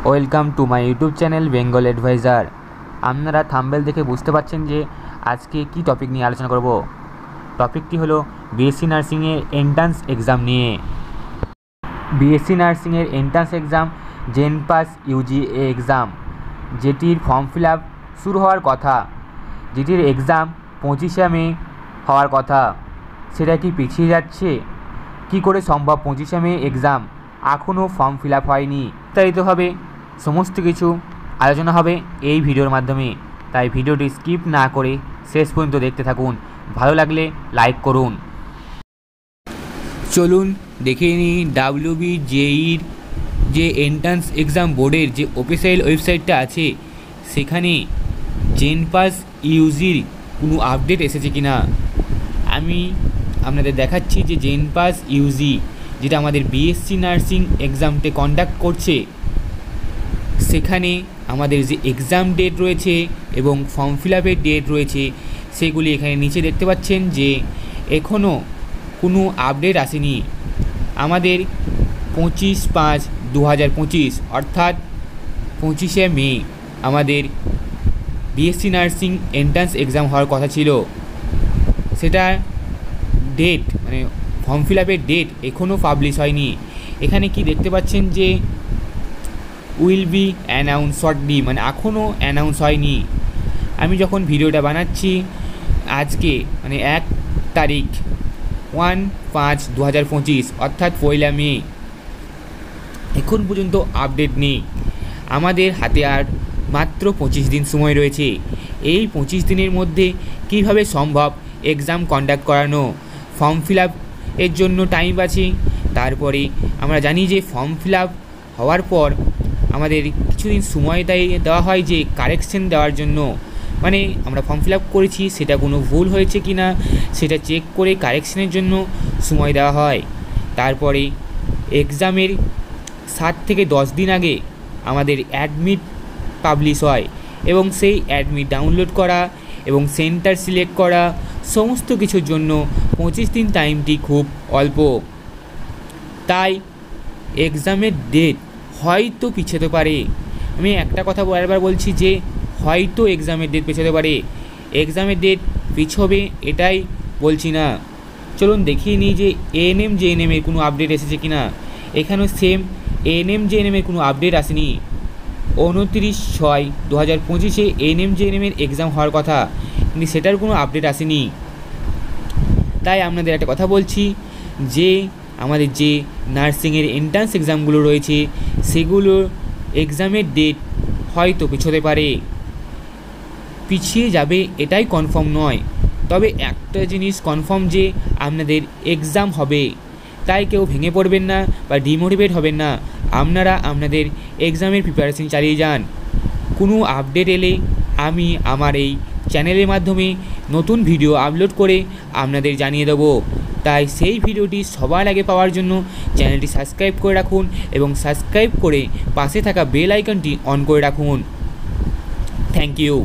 Welcome to my YouTube channel Bengal advisor. আপনারা thumbnail দেখে বুঝতে পারছেন যে আজকে কি টপিক নিয়ে আলোচনা করব। টপিকটি হলো বিএসসি নার্সিংয়ের এন্ট্রান্স এক্সাম নিয়ে। BSc নার্সিংয়ের entrance exam জেনপাস Yuji exam, যেটির ফর্ম ফিল আপ শুরু হওয়ার কথা, যেটির এক্সাম 25শে মে হওয়ার কথা, সেটা কি পিছিয়ে যাচ্ছে? কি করে সম্ভব 25শে মে এক্সাম, এখনও ফর্ম ফিল আপ হয়নি? বিস্তারিতভাবে সমস্ত কিছু আলোচনা হবে এই ভিডিওর মাধ্যমে, তাই ভিডিওটি স্কিপ না করে শেষ পর্যন্ত দেখতে থাকুন। ভালো লাগলে লাইক করুন। চলুন দেখে নিই WBJEর যে এন্ট্রান্স এক্সাম বোর্ডের যে অফিসিয়াল ওয়েবসাইটটা আছে, সেখানে জেনপাস ইউজির কোনো আপডেট এসেছে কি না। আমি আপনাদের দেখাচ্ছি যে জেনপাস ইউজি, যেটা আমাদের বিএসসি নার্সিং এক্সামকে কন্ডাক্ট করছে, সেখানে আমাদের যে এক্সাম ডেট রয়েছে এবং ফর্ম ফিল আপের ডেট রয়েছে, সেগুলি এখানে নিচে দেখতে পাচ্ছেন যে এখনও কোনো আপডেট আসেনি। আমাদের 25/5/2025 অর্থাৎ 25শে মে আমাদের বিএসসি নার্সিং এন্ট্রান্স এক্সাম হওয়ার কথা ছিল। সেটা ডেট মানে ফর্ম ফিল আপের ডেট এখনও পাবলিশ হয়নি। এখানে কি দেখতে পাচ্ছেন যে উইল বি অ্যানাউন্স শর্টলি, মানে এখনও অ্যানাউন্স হয়নি। আমি যখন ভিডিওটা বানাচ্ছি আজকে মানে 1 তারিখ 1/5/2025 অর্থাৎ 1 মে, এখন পর্যন্ত আপডেট নেই। আমাদের হাতে আর মাত্র 25 দিন সময় রয়েছে। এই 25 দিনের মধ্যে কিভাবে সম্ভব এক্সাম কন্ডাক্ট করানো? ফর্ম ফিল আপ এর জন্য টাইম আছে। তারপরে আমরা জানি যে ফর্ম ফিল আপ হওয়ার পর আমাদের কিছুদিন সময় দেওয়া হয় যে কারেকশন দেওয়ার জন্য, মানে আমরা ফর্ম ফিল আপ করেছি সেটা কোনো ভুল হয়েছে কি না সেটা চেক করে কারেকশনের জন্য সময় দেওয়া হয়। তারপরে এক্সামের 7 থেকে 10 দিন আগে আমাদের অ্যাডমিট পাবলিশ হয় এবং সেই অ্যাডমিট ডাউনলোড করা এবং সেন্টার সিলেক্ট করা সমস্ত কিছুর জন্য 25 দিন টাইমটি খুব অল্প। তাই এক্সামের ডেট হয়তো পিছোতে পারে। আমি একটা কথা বারবার বলছি যে হয়তো এক্সামের ডেট পিছোতে পারে। এক্সামের ডেট পিছবে এটাই বলছি না। চলুন দেখিয়ে নিই যে এএনএম জেএনএমের কোনো আপডেট এসেছে কি না। এখানেও সেম এএনএম জেএনএমের কোনো আপডেট আসেনি। 29/6/2025 এএনএম জেএনএমের এক্সাম হওয়ার কথা, কিন্তু সেটার কোনো আপডেট আসেনি। তাই আপনাদের একটা কথা বলছি যে আমাদের যে নার্সিংয়ের এন্ট্রান্স এক্সামগুলো রয়েছে, সেগুলোর এক্সামের ডেট হয়তো পিছোতে পারে। পিছিয়ে যাবে এটাই কনফার্ম নয়, তবে একটা জিনিস কনফার্ম যে আপনাদের এক্সাম হবে। তাই কেউ ভেঙে পড়বেন না বা ডিমোটিভেট হবেন না। আপনারা আপনাদের এক্সামের প্রিপারেশন চালিয়ে যান। কোনো আপডেট এলে আমি আমার এই চ্যানেলের মাধ্যমে নতুন ভিডিও আপলোড করে আপনাদের জানিয়ে দেবো। তাই সেই ভিডিওটি সবার আগে পাওয়ার জন্য চ্যানেলটি সাবস্ক্রাইব করে রাখুন এবং সাবস্ক্রাইব করে পাশে থাকা বেল আইকনটি অন করে রাখুন। Thank you.